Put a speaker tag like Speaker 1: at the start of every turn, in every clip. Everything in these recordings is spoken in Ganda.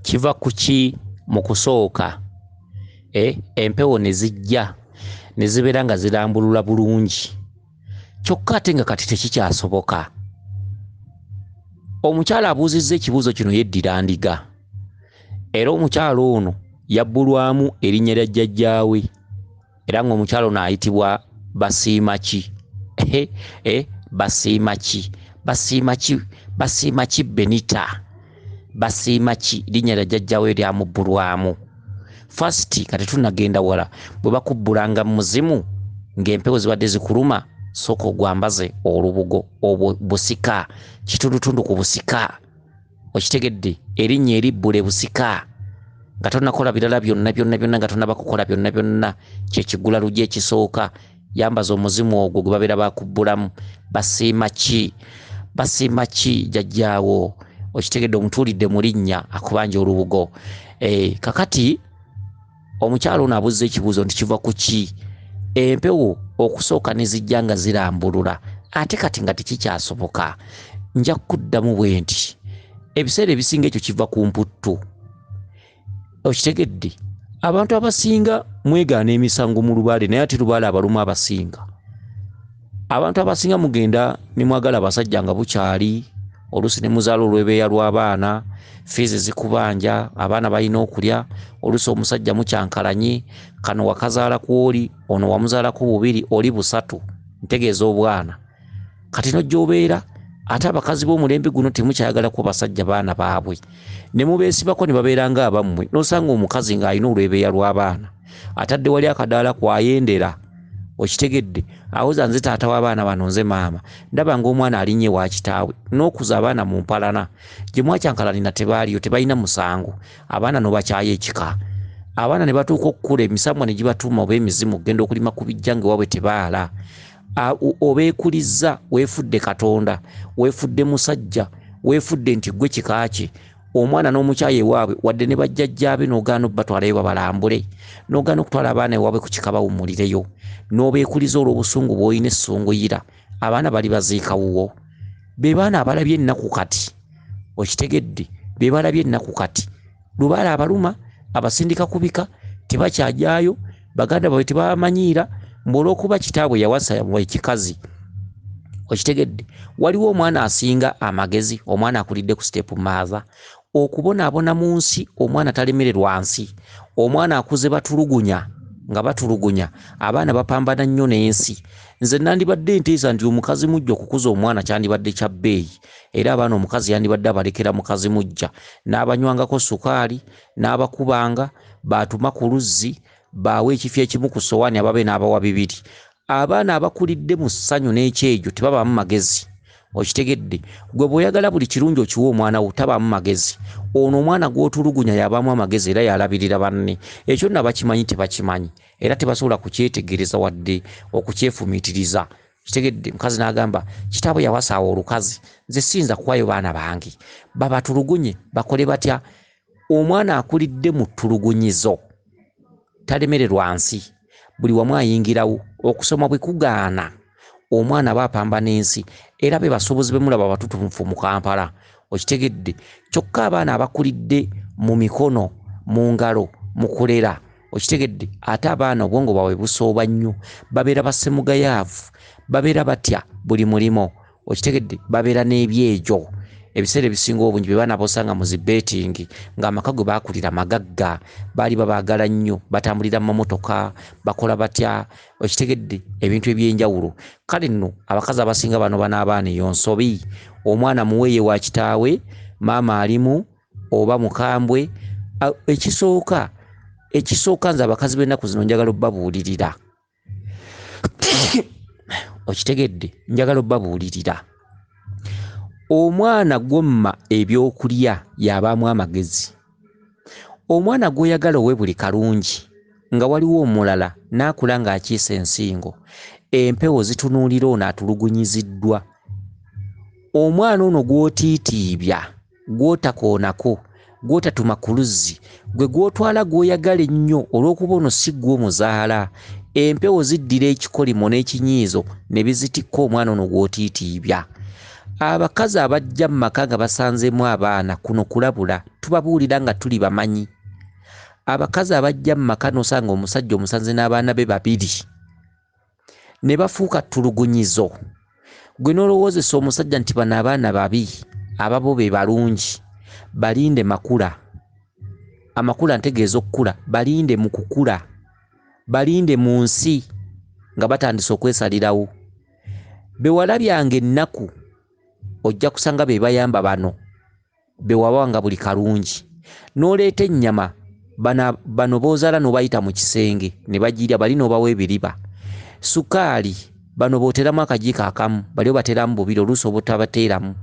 Speaker 1: Kiva kuki mu kusooka empewo ne zijja ne zibeera nga zirambulula bulungi, kyokka ate nga kati tekikyasoboka. Omukyala abuuzizza ekibuuzo kino yeddira ndiga, era omukyala ono yabbulwamu erinnya lya jjajjaawe, era ng'omukyala ono ayitibwa Basiimaki. Basiimaki Benita. Basiimaki linnya lya jjajjaawe lyamubbulwamu. First kati tunagenda wala bwe bakubbulanga muzimu ng'empewo zibadde zikuluma, sooka ogwambaze olubugo busika, kitundutundu ku busika, okitegedde, erinnya eribbule busika, nga tonakola birala byonna nga tonaba kukola byonna, kyekigula luggi ekisooka, yambaza omuzimu ogwo gwe babeera bakubbulamu. Basiimaki jjajjaawo, okitegedde, omutuulidde mu linnya akubanja olubugo. Kakati omukyalo ono abuuzza ekibuuzo nti kiva kuki empewo okusooka ne zijja nga zirambulula, ate kati nga tekikyasoboka. Nja kuddamu bwe nti ebiseera ebisinga ekyo kiva ku mputtu, okitegedde. Abantu abasinga mwegaana emisango mu lubaale, naye ate lubaale abaluma abasinga. Abantu abasinga mugenda ne mwagala abasajja nga bukyali, oluusi ne muzaala olwebeeya lw'abaana, fiizi zikubanja, abaana balina okulya, oluusi omusajja mukyankalanye, kano wakazaala kw'oli, ono wamuzaalaku bubiri, oli busatu, ntegeeza obwana. Kati nojja obeera ate abakazi b'omulembe guno temukyayagalako basajja baana baabwe, ne mubeesibako ne babeera nga abammwe, n'osanga omukazi ng'alina olwebeeya lw'abaana, atadde wali akadaala kwayendera, okitegedde, awoza nze taata w'abaana bano, nze maama, ndaba ng'omwana alinnye wa kitaawe, n'okuza abaana mu mpalana, gye mwakyankalanira tebaaliyo, tebalina musango, abaana n'obakyaya ekika. Abaana ne batuuka okukula, emisamwa ne gibatuuma oba emizimu okugenda okulima ku bijja ng'ewaabwe tebaala. Obeekuliza, weefudde Katonda, weefudde musajja, weefudde nti gwe kika kye, omwana n'omukyaya ewaabwe, wadde ne bajjajjaabe n'ogaana obbatwalayo babalambule, n'ogaana okutwala abaana ewaabwe ku kika bawummulireyo, n'obeekuliza olw'obusungu bw'olina essunguyira, abaana bali baziika wuwo. Be baana abalabye ennaku kati, okitegedde, be balabye ennaku kati, lubaale abaluma, abasindika kubika, tebakyajaayo, baganda baabwe tebabamanyiira, olw'okuba kitaabwe yawasa ekikazi, okitegedde. Waliwo omwana asinga amagezi, omwana akulidde ku step maaza, okubonaabona mu nsi, omwana talemererwa nsi, omwana akuze batulugunya, nga batulugunya, abaana bapambana nnyo n'ensi. Nze nandibadde nteesa nti omukazi mujja okukuza omwana kyandibadde kya bbeeyi, era abaana omukazi yandibadde abalekera mukazi mujja, n'abanywangako sukaali, n'abakubanga, baatuma ku luzzi, baawe ekifi ekimu ku sowaani ababe n'abawa bibiri. Abaana abakulidde mu ssanyu n'ekyejo tebabamu magezi, okitegedde. Gwe bw'oyagala buli kirungi okiwa omwana wo, tabamu magezi. Ono omwana gw'otulugunya yabamu amagezi era yalabirira banne. Ekyo nno abakimanyi tebakimanyi, era tebasobola kukyetegereza wadde okukyefumiitiriza, kitegedde. Mukazi n'agamba, kitaabwe yawasaawa olukazi, nze siyinza kuwayo baana bange, babatulugunye, bakole batya? Omwana akulidde mu ttulugunyizo talemererwa nsi, buli wamu ayingirawo, okusoma bwe kugaana, omwana aba apambana ensi, era be basobozi bemulaba batutufu mu Kampala, okitegedde. Kyokka abaana abakulidde mu mikono, mu ngalo, mu kulera, okitegedde, ate abaana obwongo bwabwe busooba nnyo, babeera basemugayaavu, babeera batya buli mulimo, okitegedde, babeera n'ebyejo. Ebiseera ebisinga obungi be baana bosanga mu zibetingi ng'amaka gwe baakulira magagga, baali babaagala nnyo, batambulira mu mamotoka, bakola batya, okitegedde, ebintu eby'enjawulo. Kale nno abakazi abasinga bano banaabaana eyo nsobi, omwana muweeye wa kitaawe, maama alimu oba mukambwe. Ekisooka nze abakazi b'ennaku zino njagala obbabuulirira, okitegedde, njagala obbabuulirira. Omwana gw'omma ebyokulya y'abaamu amagezi. Omwana gw'oyagala owe buli kalungi, nga waliwo omulala n'akula ng'akiisa ensingo, empewo zitunuulira ono atulugunyiziddwa. Omwana ono gw'otiitiibya, gw'otakoonako, gw'otatuma ku luzzi, gwe gw'otwala gw'oyagala ennyo olw'okuba ono si gw'omuzaala, empewo ziddira ekikolimo n'ekinyiizo ne bizitikka omwana ono gw'otiitiibya. abakazi abajja mu maka nga basanzeemu abaana kuno kulabula tubabuulira nga tuli bamanyi. Abakazi abajja mu maka n'osanga omusajja omusanze n'abaana be babiri ne bafuuka tulugunyizo, gwe n'olowoozesa omusajja nti bano abaana babi, ababo be balungi, balinde makula. Amakula ntegeeza okukula, balinde mu kukula, balinde mu nsi nga batandise okwesalirawo. Bewalabyanga ennaku ojja kusanga be bayamba bano bewabanga buli kalungi. N'oleeta ennyama bano boozaala n'obayita mu kisenge ne bagirya, bali n'obawa ebiriba. Sukaali bano booteramu akajiiko akamu, baliyo bateramu bubiri, oluusi obutabateeramu.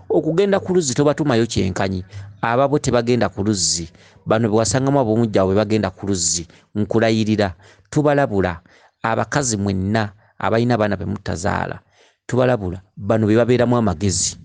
Speaker 1: Okugenda ku luzzi tobatumayo kyenkanyi, ababo tebagenda ku luzzi. Bano bewasangamu ab'omujjawe bwe bagenda ku luzzi. Nkulayirira tubalabula abakazi mwenna abalina abaana be mutazaala, tubalabula bano be babeeramu amagezi.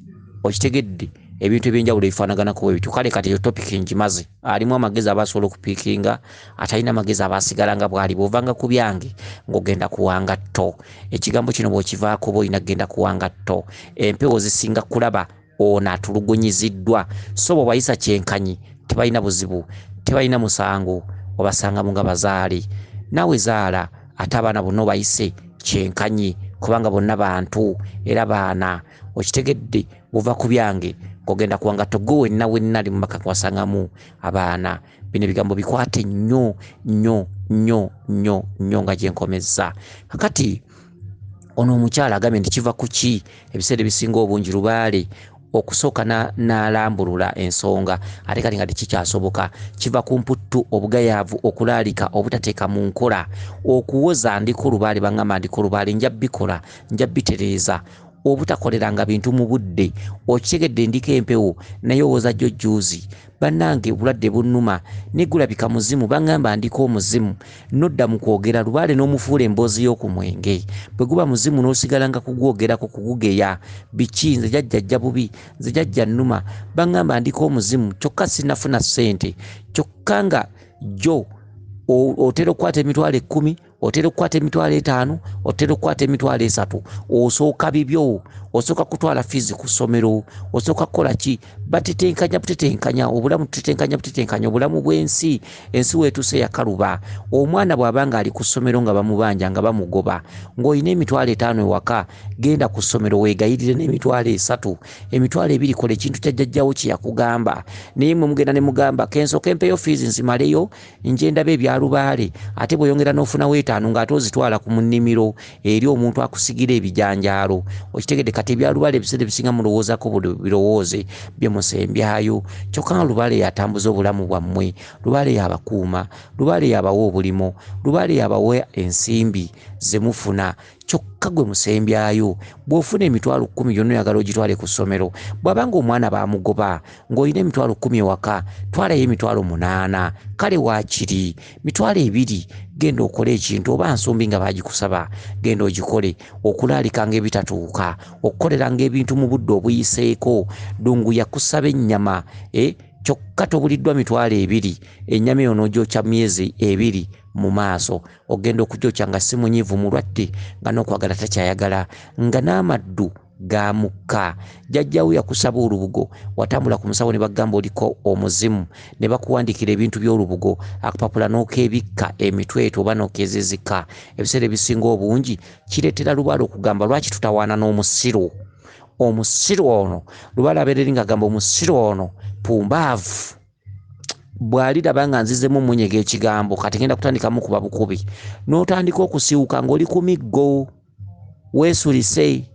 Speaker 1: Okitegedde ebintu ebyenjawulo ebifaanaganako ebyo. Kale kati eyo topic ngimaze. Alimu amagezi abasobola okupiikinga, atalina amagezi abaasigala nga bw'ali. Bw'ovanga ku byange ng'ogenda kuwanga tto. Ekigambo kino bw'okivaako bw'olina genda kuwanga tto. Empewo zisinga kulaba ono atulugunyiziddwa. So bwe bayisa kyenkanyi tebalina buzibu, tebalina musango, obasangamu nga bazaale. Naawe zaala ate abaana bonna obayise kyenkanyi kubanga bonna bantu era baana. Okitegedde bw'ova ku byange ng'ogenda kuwanga tto. Gwe wenna ali mu maka kwasangamu abaana. Bino ebigambo bikwate nnyo nnyo nnyo nnyo nnyo nga gye nkomezza. Kakati ono omukyala agambye nti kiva kuki ebiseera ebisinga obungi lubaale okusooka n'alambulula ensonga ate kati nga tekikyasoboka. Kiva ku mputtu, obugayaavu, okulaalika, obutateeka mu nkola, okuwoza. Ndiko lubaale baŋŋamba ndiko lubaale, nja bikola, nja bitereeza, obutakoleranga bintu mu budde. Okitegedde ndiko empewo naye owoza jjo jjuuzi. Bannange obulwadde bunnuma negulabika muzimu, baŋŋamba ndiko omuzimu. Nodda mu kwogera lubaale n'omufuula emboozi y'oku mwenge. Bwe guba muzimu n'osigalanga kugwogerako kugugeya. Biki nze jjajja bubi, nze jjajja nnuma. Baŋŋamba ndiko omuzimu kyokka sinnafuna ssente. Kyokka nga jjo otera okukwata emitwalo 10, otera okukwata emitwalo 5, otera okukwata emitwalo 3. Osooka bibyo, osooka kutwala fiizi ku ssomero, osooka kukola ki? Butetenkanya obulamu bw'ensi. Ensi weetuse yakaluba. Omwana bw'abanga ali ku ssomero nga bamubanja nga bamugoba, ng'olina emitwalo 5 ewaka, genda ku ssomero weegayirire n'emitwalo 3. Emitwalo 2 kola ekintu kya jjajjawo kye yakugamba. Naye mwe mugenda ne mugamba kensooka empeyo fiizi nzimaleyo nje ndabe ebya lubaale, ate bw'oyongera n'ofunawo 5 ng'ate ozitwala ku munnimiro eri omuntu akusigira ebijanjaalo. Okitegedde kati ebya lubaale ebiseera ebisinga mulowoozaako buli birowooze bye musembyayo. Kyokka nga lubaale yatambuza obulamu bwammwe, lubaale yabakuuma, lubaale yabawa obulimo, lubaale yabawa ensimbi ze mufuna. Kyokka gwe musembyayo bw'ofuna emitwalo 10 yonna oyagala ogitwale ku ssomero. Bw'abanga omwana baamugoba ng'olina emitwalo 10 ewaka, twalayo emitwalo 8. Kale waakiri mitwalo 2 genda okole ekintu, oba nsumbi nga baagikusaba genda ogikole. Okulaalikanga ebitatuuka, okukoleranga ebintu mu budde obuyiseeko. Ddungu yakusaba ennyama, kyokka tobuliddwa mitwalo 2. Ennyama eyo n'ogyokya myezi 2 mu maaso. Ogenda okugyokya nga si munyiivu, mulwadde, nga n'okwagala takyayagala, nga n'amaddu gaamukka. Jjajjawo yakusaba olubugo, watambula ku musawo ne bagamba oliko omuzimu, ne bakuwandikira ebintu by'olubugo, akapapula n'okeebikka emitweto oba n'okeezezika. Ebiseera ebisinga obungi kireetera lubaale okugamba lwaki tutawaana n'omusiru. Omusiru ono lubaale abeereri ng'agamba omusiru ono pumbaavu. Bw'aliraba nga nzizemu omunyega ekigambo kati ngenda kutandikamu kuba bukubi, n'otandika okusiwuka ng'oli ku miggo, weesulise,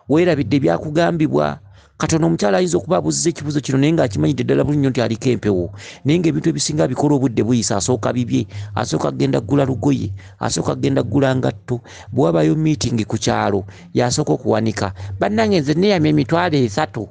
Speaker 1: weerabidde byakugambibwa. Katono omukyala ayinza okuba abuzza ekibuzo kino naye ng'akimanyidde ddala buli nnyo nti aliko empewo, naye ng'ebintu ebisinga bikola obudde buyisa. Asooka bibye, asooka kugenda kugula lugoye, asooka kugenda kugula ngatto. Bwe wabayo miitingi ku kyalo yasooka okuwanika. Bannange nze neeyamya emitwalo 3.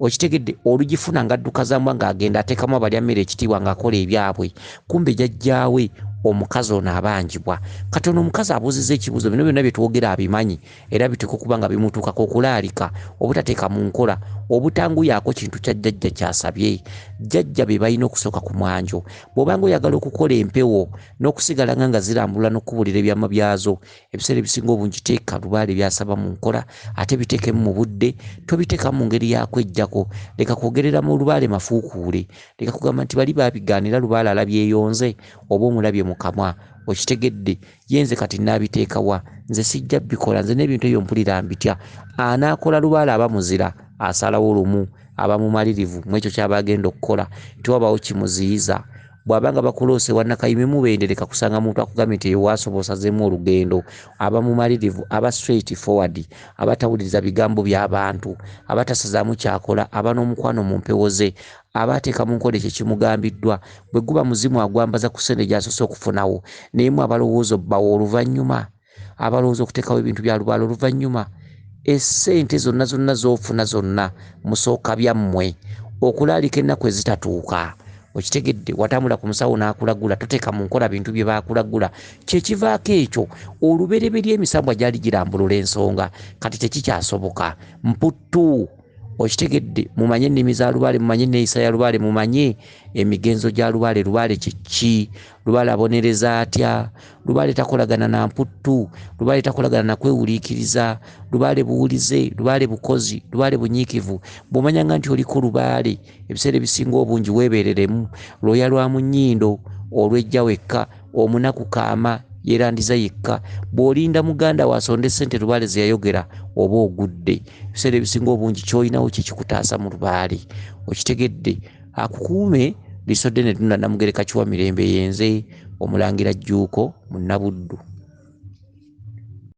Speaker 1: Okitegedde olugifuna ng'adduka zambwa ng'agenda ateekamu abalya mmere ekitiibwa ng'akola ebyabwe. Kumbe jjajjaawe omukazi ono abanjibwa. Kati ono omukazi abuuziza ekibuuzo, bino byonna bye twogera abimanyi era biteeka okuba nga bimutuukako okulaalika, obutateeka mu nkola, obutanguyaako kintu kya jjajja ky'asabye. Jjajja be balina okusooka ku mwanjo. Bw'obanga oyagala okukola empewo n'okusigala nga zirambula n'okubuulira ebyama byazo, ebiseera ebisinga obungi teeka lubaale byasaba mu nkola ate biteekemu mu budde, tobiteeka mu ngeri yakwejjako. Leka kwogerera mu lubaale mafuukuule, leka kugamba nti bali baabigaanira lubaale alabyeyonze oba omulabye mu kamwa. Okitegedde, yenze kati naabiteekawa, nze sijja bikola, nze n'ebintu ebyo mpulira mbitya. Anaakola lubaale aba muzira, asalawo lumu, aba mumalirivu mu ekyo ky'aba agenda okukola, tewabaawo kimuziyiza. Bw'abanga bakuloose wannakayime mubendereka kusanga muntu akugambye nti eyo waasoba osazeemu olugendo. Aba mumalirivu, aba straight forward, abatawuliriza bigambo by'abantu, abatasazaamu kyakola, aba n'omukwano mu mpewo ze, abateeka mu nkola ekyo kimugambiddwa. Bwe guba muzimu agwambaza ku ssente gy'asoose okufunawo, naye mu abalowooza obbawo oluvannyuma, abalowooza okuteekawo ebintu bya lubaale oluvannyuma. Essente zonna z'ofuna zonna musooka byammwe, okulaalika ennaku ezitatuuka. Okitegedde, watambula ku musawo n'akulagula, toteeka mu nkola bintu bye baakulagula. Kyekivaako ekyo, olubereberye emisambwa gyali girambulula ensonga, kati tekikyasoboka. Mputtu. Okitegedde, mumanye ennimi za lubaale, mumanye enneeyisa ya lubaale, mumanye emigenzo gya lubaale. Lubaale kiki? Lubaale abonereza atya? Lubaale takolagana na mputtu, lubaale takolagana na kwewuliikiriza, lubaale buwulize, lubaale bukozi, lubaale bunyiikivu. Bw'omanyanga nti oliko lubaale, ebiseera ebisinga obungi weebereremu. Lwoya lwa mu nnyindo, olwejja wekka, omunaku kaama yeerandiza yekka. Bw'olinda muganda wasonde ssente lubaale ze yayogera, oba ogudde. Ebiseera ebisinga obungi ky'olinawo kikikutaasa mu lubaale. Okitegedde, akukuume lisodde ne tunda Namugereka Kiwa Mirembe yenze Omulangira Jjuuko Munabuddu.